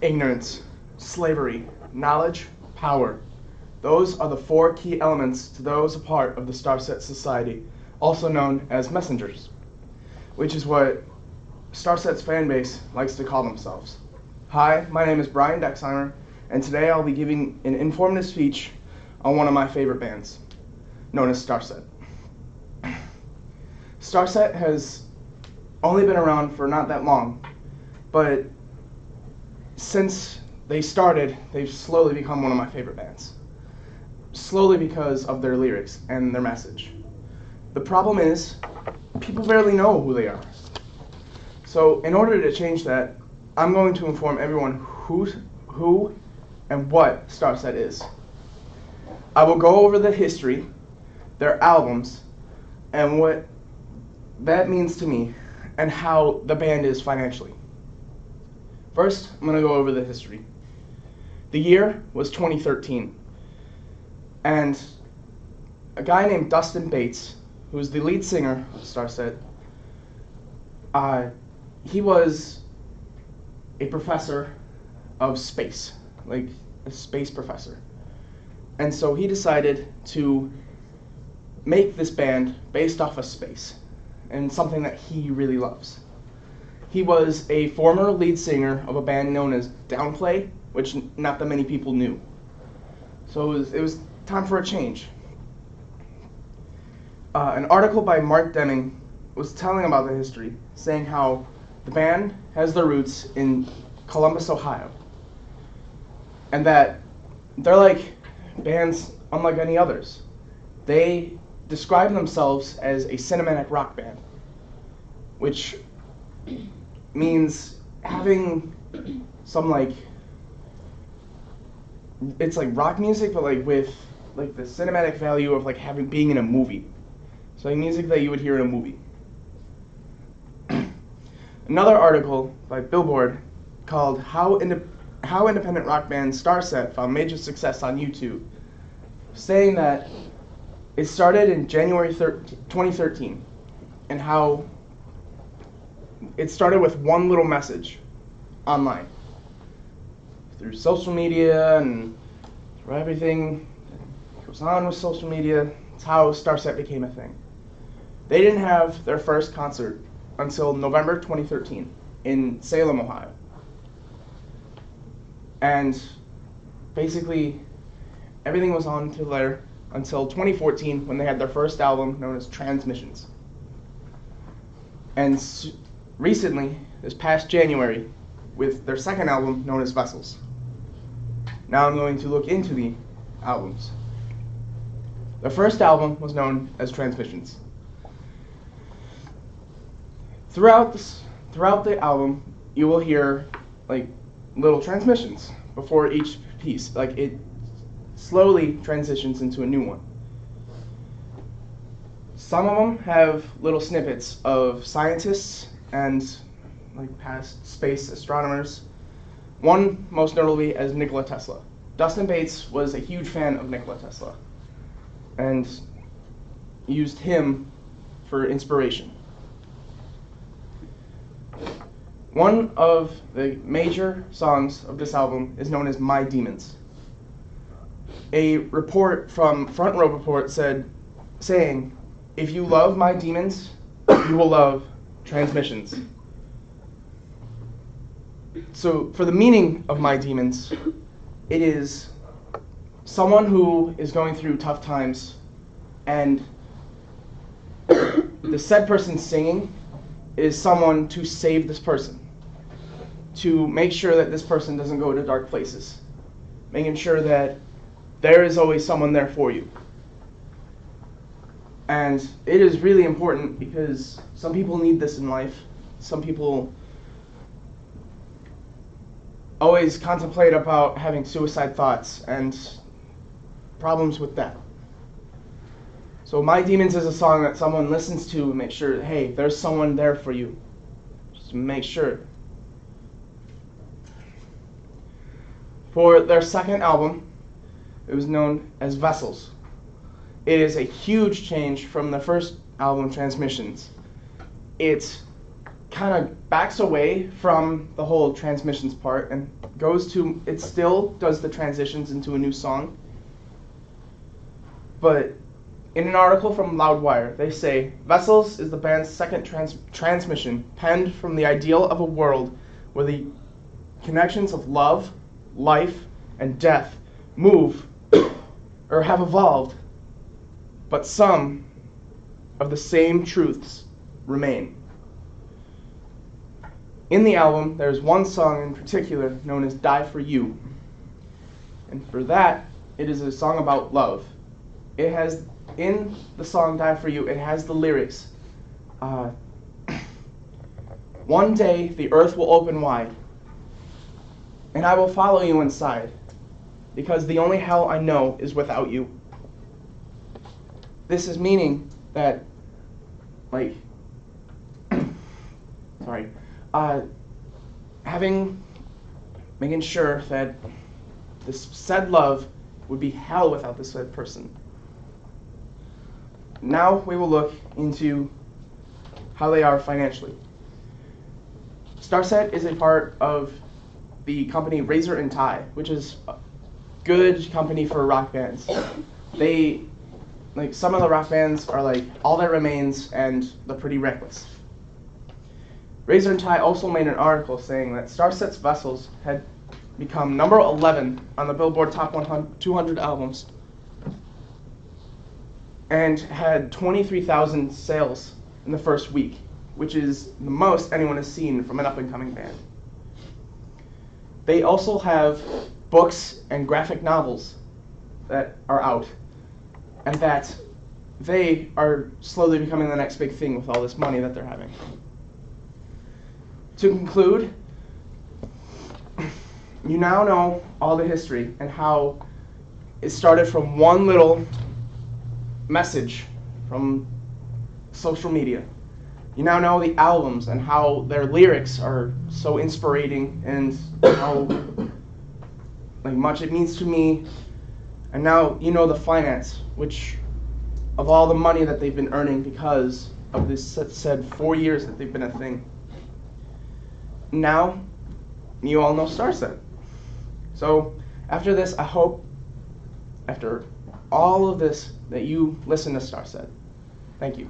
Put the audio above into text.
ignorance, slavery, knowledge, power. Those are the four key elements to those a part of the Starset Society, also known as messengers, which is what Starset's fan base likes to call themselves. Hi, my name is Brian Dexheimer, and today I'll be giving an informative speech on one of my favorite bands, known as Starset. Starset has only been around for not that long, but since they started, they've slowly become one of my favorite bands. Slowly because of their lyrics and their message. The problem is, people barely know who they are. So in order to change that, I'm going to inform everyone who and what Starset is. I will go over the history, their albums, and what that means to me, and how the band is financially. First, I'm going to go over the history. The year was 2013, and a guy named Dustin Bates, who is the lead singer of Starset, he was a professor of space, like a space professor. And so he decided to make this band based off of space and something that he really loves. He was a former lead singer of a band known as Downplay, which not that many people knew. So it was time for a change. An article by Mark Deming was telling about the history, saying how the band has their roots in Columbus, Ohio, and that they're like bands unlike any others. They describe themselves as a cinematic rock band, which means having some it's like rock music, but like with like the cinematic value of like being in a movie. So like music that you would hear in a movie. Another article by Billboard called How Independent Rock Band Starset Found Major Success on YouTube, saying that it started in January 2013, and how it started with one little message online. Through social media and through everything that goes on with social media, it's how Starset became a thing. They didn't have their first concert until November 2013 in Salem, Ohio. And basically, everything was on to there until 2014 when they had their first album known as Transmissions. And recently, this past January, with their second album known as Vessels. Now I'm going to look into the albums. The first album was known as Transmissions. Throughout the album, you will hear like little transmissions before each piece. Like it slowly transitions into a new one. Some of them have little snippets of scientists and like past space astronomers. One most notably as Nikola Tesla. Dustin Bates was a huge fan of Nikola Tesla and used him for inspiration. One of the major songs of this album is known as My Demons. A report from Front Row Report saying, if you love My Demons, you will love Transmissions. So for the meaning of My Demons, it is someone who is going through tough times, and the said person singing is someone to save this person, to make sure that this person doesn't go to dark places, making sure that there is always someone there for you. And it is really important because some people need this in life. Some people always contemplate about having suicide thoughts and problems with that. So My Demons is a song that someone listens to and makes sure, hey, there's someone there for you. Just make sure. For their second album, it was known as Vessels. It is a huge change from the first album, Transmissions. It kind of backs away from the whole transmissions part and goes to, it still does the transitions into a new song. But in an article from Loudwire, they say, Vessels is the band's second transmission, penned from the ideal of a world where the connections of love, life, and death move or have evolved, but some of the same truths remain. In the album, there's one song in particular known as Die For You. And for that, it is a song about love. It has, in the song Die For You, it has the lyrics, one day the earth will open wide, and I will follow you inside, because the only hell I know is without you. This is meaning that, like, sorry, making sure that this said love would be hell without this said person. Now we will look into how they are financially. Starset is a part of the company Razor and Tie, which is a good company for rock bands. They, like, some of the rock bands are like All That Remains and The Pretty Reckless. Razor and Tie also made an article saying that Starset's Vessels had become number 11 on the Billboard Top 200 albums and had 23,000 sales in the first week, which is the most anyone has seen from an up-and-coming band. They also have books and graphic novels that are out, and that they are slowly becoming the next big thing with all this money that they're having. To conclude, you now know all the history and how it started from one little message from social media. You now know the albums and how their lyrics are so inspiring and how much it means to me. And now you know the finance, which of all the money that they've been earning because of this said 4 years that they've been a thing. Now you all know Starset. So after this, I hope, after all of this, that you listen to Starset. Thank you.